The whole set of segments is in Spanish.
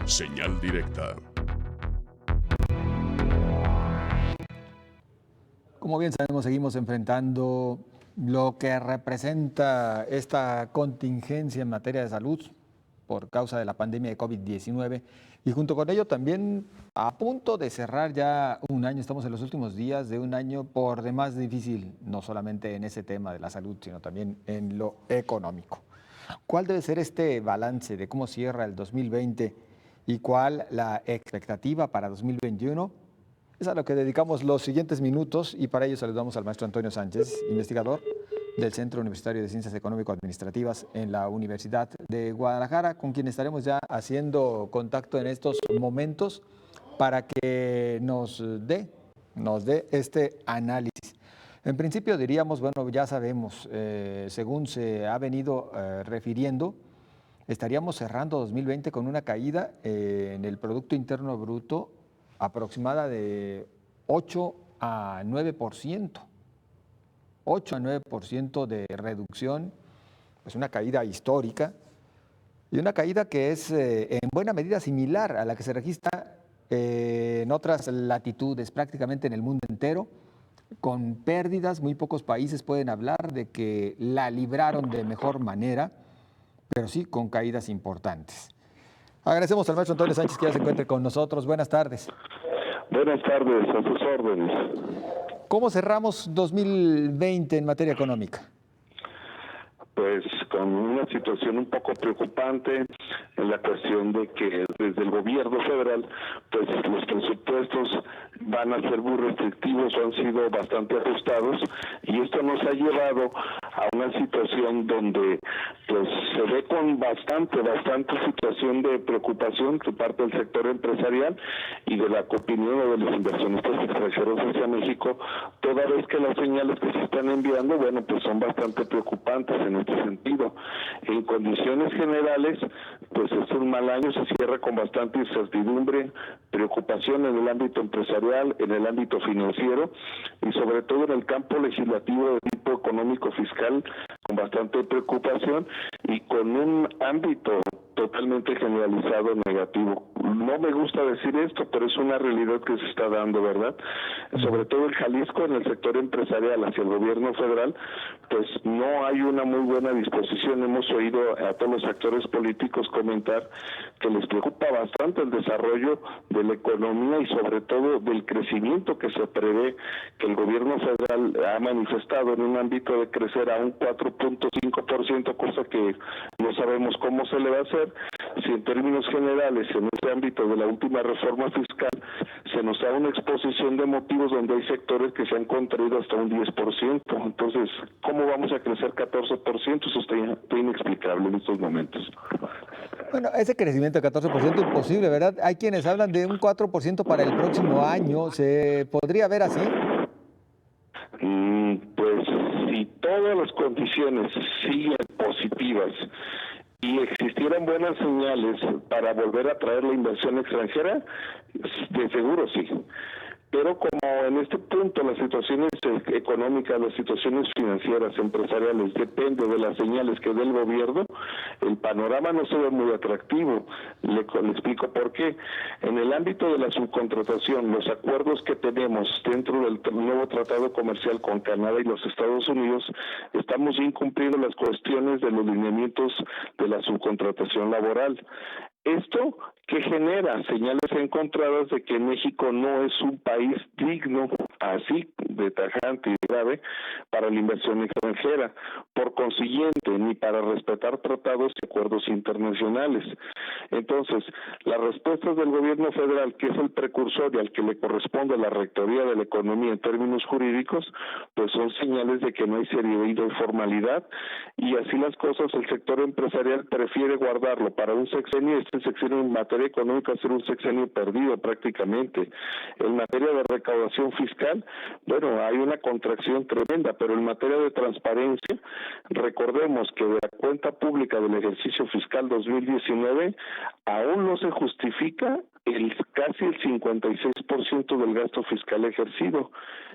Señal directa. Como bien sabemos, seguimos enfrentando lo que representa esta contingencia en materia de salud por causa de la pandemia de COVID-19 y junto con ello también a punto de cerrar ya un año, estamos en los últimos días de un año por demás difícil, no solamente en ese tema de la salud, sino también en lo económico. ¿Cuál debe ser este balance de cómo cierra el 2020 y cuál la expectativa para 2021? Es a lo que dedicamos los siguientes minutos y para ello saludamos al maestro Antonio Sánchez, investigador del Centro Universitario de Ciencias Económico-Administrativas en la Universidad de Guadalajara, con quien estaremos ya haciendo contacto en estos momentos para que nos dé este análisis. En principio diríamos, bueno, ya sabemos, según se ha venido refiriendo, estaríamos cerrando 2020 con una caída en el Producto Interno Bruto aproximada de 8 a 9%. 8 a 9% de reducción, es una caída histórica y una caída que es en buena medida similar a la que se registra en otras latitudes, prácticamente en el mundo entero, con pérdidas. Muy pocos países pueden hablar de que la libraron de mejor manera, pero sí con caídas importantes. Agradecemos al maestro Antonio Sánchez que ya se encuentre con nosotros. Buenas tardes. Buenas tardes, a sus órdenes. ¿Cómo cerramos 2020 en materia económica? Pues con una situación un poco preocupante en la cuestión de que desde el gobierno federal, pues los presupuestos van a ser muy restrictivos o han sido bastante ajustados y esto nos ha llevado a una situación donde pues se ve con bastante situación de preocupación por parte del sector empresarial y de la opinión de los inversionistas extranjeros hacia México, toda vez que las señales que se están enviando, bueno, pues son bastante preocupantes en este sentido. En condiciones generales, pues es un mal año, se cierra con bastante incertidumbre, preocupación en el ámbito empresarial, en el ámbito financiero y sobre todo en el campo legislativo de tipo económico fiscal, con bastante preocupación y con un ámbito totalmente generalizado negativo. No me gusta decir esto, pero es una realidad que se está dando, ¿verdad? Sobre todo en Jalisco, en el sector empresarial hacia el gobierno federal, pues no hay una muy buena disposición. Hemos oído a todos los actores políticos comentar que les preocupa bastante el desarrollo de la economía y sobre todo del crecimiento que se prevé, que el gobierno federal ha manifestado en un ámbito de crecer a un 4.5%, cosa que no sabemos cómo se le va a hacer. Si en términos generales, en este ámbito de la última reforma fiscal, se nos da una exposición de motivos donde hay sectores que se han contraído hasta un 10%. Entonces, ¿cómo vamos a crecer 14%? Eso está inexplicable en estos momentos. Bueno, ese crecimiento de 14% es imposible, ¿verdad? Hay quienes hablan de un 4% para el próximo año. ¿Se podría ver así? Pues si todas las condiciones siguen positivas y existieran buenas señales para volver a traer la inversión extranjera, de seguro sí. Pero como en este punto las situaciones económicas, las situaciones financieras, empresariales, depende de las señales que dé el gobierno, el panorama no se ve muy atractivo. Le explico por qué. En el ámbito de la subcontratación, los acuerdos que tenemos dentro del nuevo tratado comercial con Canadá y los Estados Unidos, estamos incumpliendo las cuestiones de los lineamientos de la subcontratación laboral. Esto que genera señales encontradas de que México no es un país digno, así de tajante y grave, para la inversión extranjera. Por consiguiente, ni para respetar tratados y acuerdos internacionales. Entonces, las respuestas del gobierno federal, que es el precursor y al que le corresponde la rectoría de la economía en términos jurídicos, pues son señales de que no hay seriedad y formalidad, y así las cosas, el sector empresarial prefiere guardarlo para un sexenio. Este sexenio en materia económica ser un sexenio perdido prácticamente. En materia de recaudación fiscal, bueno, hay una contracción tremenda, pero en materia de transparencia, recordemos que de la cuenta pública del ejercicio fiscal 2019 aún no se justifica casi el 56% del gasto fiscal ejercido.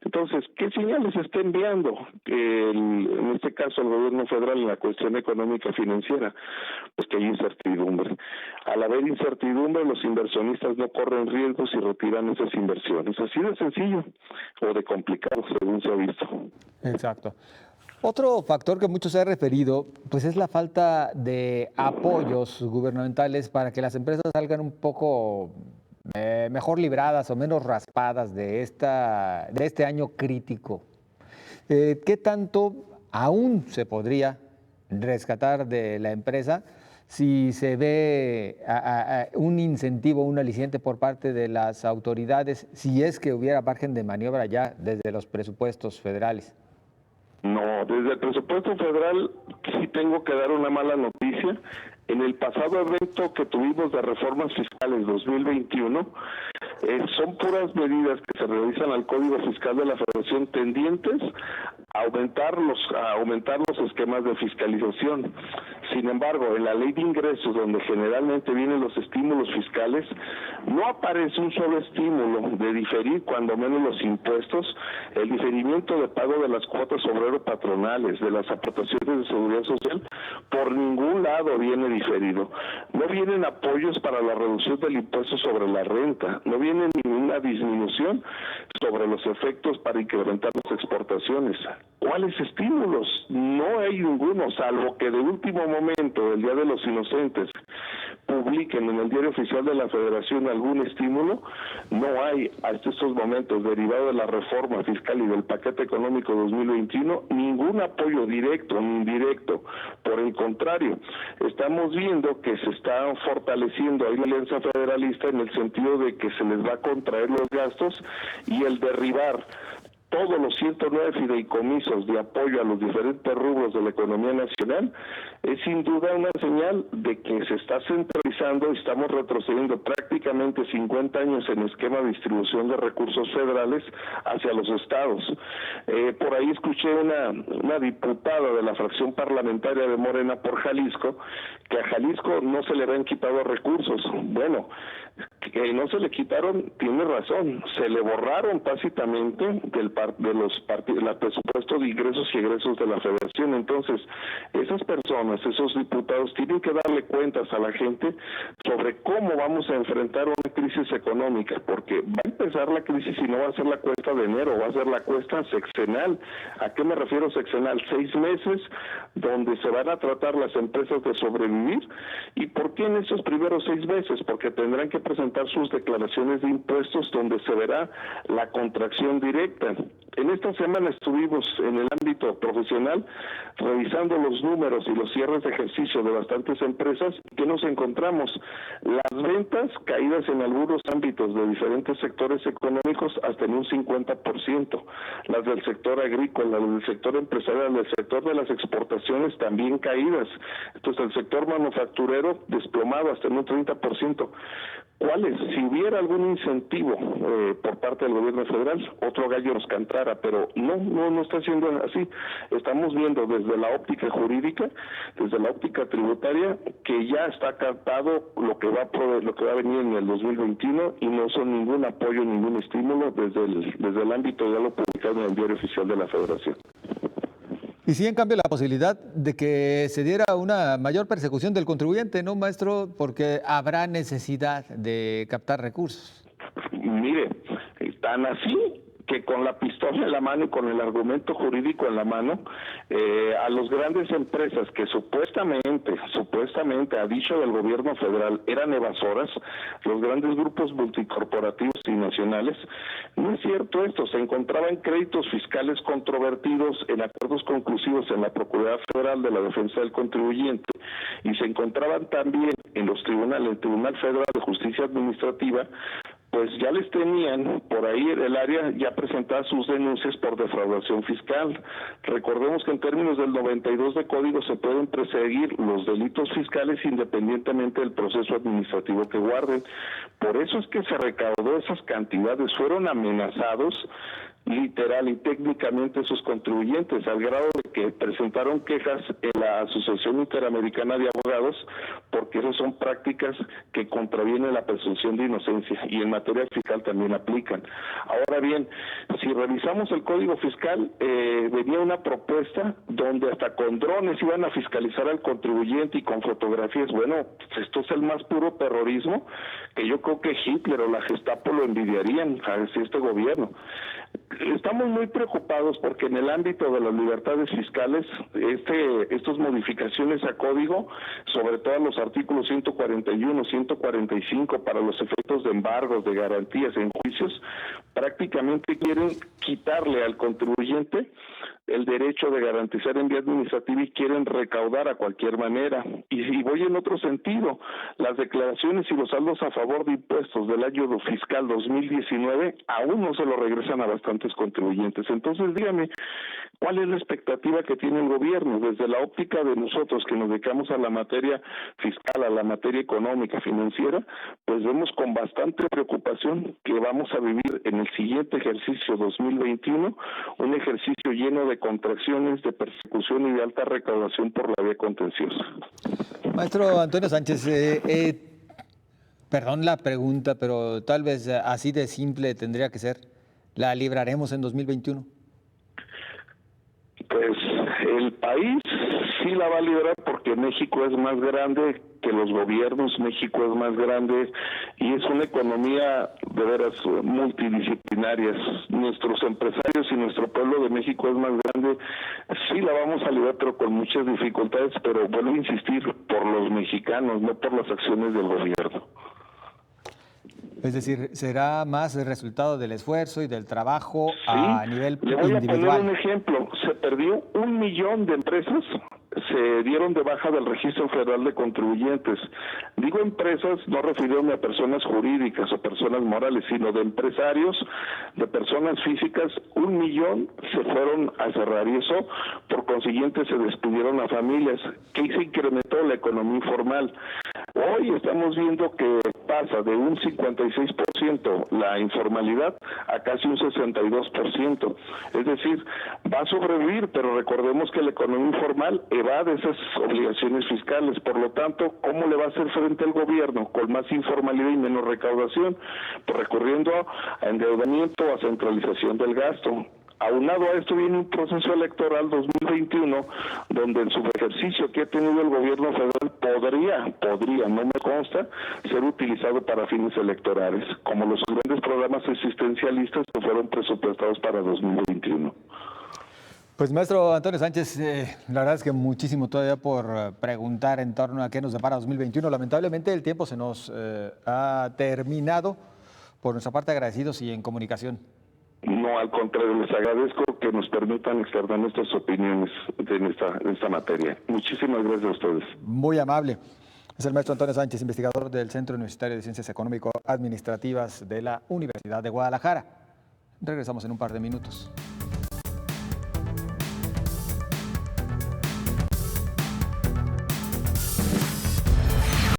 Entonces, ¿qué señales está enviando en este caso el gobierno federal en la cuestión económica financiera? Pues que hay incertidumbre. Al haber incertidumbre, los inversionistas no corren riesgos y retiran esas inversiones. Así de sencillo o de complicado, según se ha visto. Exacto. Otro factor que mucho se ha referido, pues es la falta de apoyos gubernamentales para que las empresas salgan un poco mejor libradas o menos raspadas de este año crítico. ¿Qué tanto aún se podría rescatar de la empresa si se ve un incentivo, un aliciente por parte de las autoridades, si es que hubiera margen de maniobra ya desde los presupuestos federales? No, desde el presupuesto federal sí tengo que dar una mala noticia. En el pasado evento que tuvimos de reformas fiscales 2021, son puras medidas que se realizan al Código Fiscal de la Federación tendientes a aumentar los esquemas de fiscalización. Sin embargo, en la ley de ingresos, donde generalmente vienen los estímulos fiscales, no aparece un solo estímulo de diferir cuando menos los impuestos, el diferimiento de pago de las cuotas obrero-patronales, de las aportaciones de seguridad social, por ningún lado viene diferido. No vienen apoyos para la reducción del impuesto sobre la renta, no viene ninguna disminución sobre los efectos para incrementar las exportaciones. ¿Cuáles estímulos? No hay ninguno, salvo que de último momento, el Día de los Inocentes, publiquen en el Diario Oficial de la Federación algún estímulo. No hay hasta estos momentos, derivado de la reforma fiscal y del paquete económico 2021, ningún apoyo directo ni indirecto. Por el contrario, estamos viendo que se está fortaleciendo ahí la alianza federalista en el sentido de que se les va a contraer los gastos y el derribar todos los 109 fideicomisos de apoyo a los diferentes rubros de la economía nacional es sin duda una señal de que se está centralizando y estamos retrocediendo prácticamente 50 años en esquema de distribución de recursos federales hacia los estados. Por ahí escuché una diputada de la fracción parlamentaria de Morena por Jalisco, que a Jalisco no se le habían quitado recursos. Bueno, que no se le quitaron, tiene razón, se le borraron tácitamente del presupuesto de ingresos y egresos de la federación. Entonces, esas personas, esos diputados tienen que darle cuentas a la gente sobre cómo vamos a enfrentar una crisis económica, porque va a empezar la crisis y no va a ser la cuesta de enero, va a ser la cuesta sexenal. ¿A qué me refiero sexenal? 6 meses donde se van a tratar las empresas de sobrevivir. ¿Y por qué en esos primeros 6 meses? Porque tendrán que presentar sus declaraciones de impuestos donde se verá la contracción directa. En esta semana estuvimos en el ámbito profesional revisando los números y los cierres de ejercicio de bastantes empresas. ¿Qué nos encontramos? Las ventas caídas en algunos ámbitos de diferentes sectores económicos hasta en un 50%. Las del sector agrícola, las del sector empresarial, del sector de las exportaciones también caídas. Entonces el sector manufacturero desplomado hasta en un 30%. ¿Cuáles? Si hubiera algún incentivo por parte del gobierno federal, otro gallo nos cantara, pero no está siendo así. Estamos viendo desde la óptica jurídica, desde la óptica tributaria, que ya está captado lo que va a venir en el 2021 y no son ningún apoyo, ningún estímulo desde el ámbito ya lo publicado en el Diario Oficial de la Federación. Y sí, en cambio, la posibilidad de que se diera una mayor persecución del contribuyente, ¿no, maestro? Porque habrá necesidad de captar recursos. Mire, tan así que con la pistola en la mano y con el argumento jurídico en la mano, a las grandes empresas que supuestamente, a dicho del gobierno federal, eran evasoras, los grandes grupos multicorporativos y nacionales, no es cierto esto, se encontraban créditos fiscales controvertidos en acuerdos conclusivos en la Procuraduría Federal de la Defensa del Contribuyente y se encontraban también en los tribunales, el Tribunal Federal de Justicia Administrativa, pues ya les tenían por ahí el área ya presentadas sus denuncias por defraudación fiscal. Recordemos que en términos del 92 de código se pueden perseguir los delitos fiscales independientemente del proceso administrativo que guarden. Por eso es que se recaudó esas cantidades, fueron amenazados literal y técnicamente esos contribuyentes, al grado de que presentaron quejas en la Asociación Interamericana de Abogados, porque esas son prácticas que contravienen la presunción de inocencia y en materia fiscal también aplican. Ahora bien, si revisamos el Código Fiscal, venía una propuesta donde hasta con drones iban a fiscalizar al contribuyente y con fotografías. Bueno, esto es el más puro terrorismo, que yo creo que Hitler o la Gestapo lo envidiarían hacia este gobierno. Estamos muy preocupados porque en el ámbito de las libertades fiscales, estas modificaciones a código, sobre todo los artículos 141, 145, para los efectos de embargos, de garantías en juicios, prácticamente quieren quitarle al contribuyente el derecho de garantizar en vía administrativa y quieren recaudar a cualquier manera. Y si voy en otro sentido, las declaraciones y los saldos a favor de impuestos del año fiscal 2019 aún no se lo regresan a bastantes contribuyentes. Entonces, dígame, ¿cuál es la expectativa que tiene el gobierno? Desde la óptica de nosotros que nos dedicamos a la materia fiscal, a la materia económica, financiera, pues vemos con bastante preocupación que vamos a vivir en el siguiente ejercicio 2021 un ejercicio lleno de contracciones, de persecución y de alta recaudación por la vía contenciosa. Maestro Antonio Sánchez, perdón la pregunta, pero tal vez así de simple tendría que ser. ¿La libraremos en 2021? Pues el país sí la va a librar porque México es más grande que los gobiernos, México es más grande y es una economía de veras multidisciplinaria. Nuestros empresarios y nuestro pueblo de México es más grande, sí la vamos a librar, pero con muchas dificultades, pero vuelvo a insistir, por los mexicanos, no por las acciones del gobierno. Es decir, será más el resultado del esfuerzo y del trabajo Sí, a nivel le voy individual. a poner un ejemplo. Se perdió 1 millón de empresas, se dieron de baja del Registro Federal de Contribuyentes. Digo empresas, no refiriéndome a personas jurídicas o personas morales, sino de empresarios, de personas físicas. 1 millón se fueron a cerrar y eso, por consiguiente, se despidieron a familias. ¿Qué se incrementó? La economía informal. Hoy estamos viendo que pasa de un 56% la informalidad a casi un 62%. Es decir, va a sobrevivir, pero recordemos que la economía informal evade esas obligaciones fiscales. Por lo tanto, ¿cómo le va a hacer frente el gobierno? Con más informalidad y menos recaudación, pues recurriendo a endeudamiento, a centralización del gasto. Aunado a esto viene un proceso electoral 2021 donde el subejercicio que ha tenido el gobierno federal podría, no me consta, ser utilizado para fines electorales, como los grandes programas existencialistas que fueron presupuestados para 2021. Pues maestro Antonio Sánchez, la verdad es que muchísimo todavía por preguntar en torno a qué nos depara 2021. Lamentablemente el tiempo se nos ha terminado. Por nuestra parte agradecidos y en comunicación. No, al contrario, les agradezco que nos permitan externar nuestras opiniones en esta materia. Muchísimas gracias a ustedes. Muy amable. Es el maestro Antonio Sánchez, investigador del Centro Universitario de Ciencias Económico-Administrativas de la Universidad de Guadalajara. Regresamos en un par de minutos.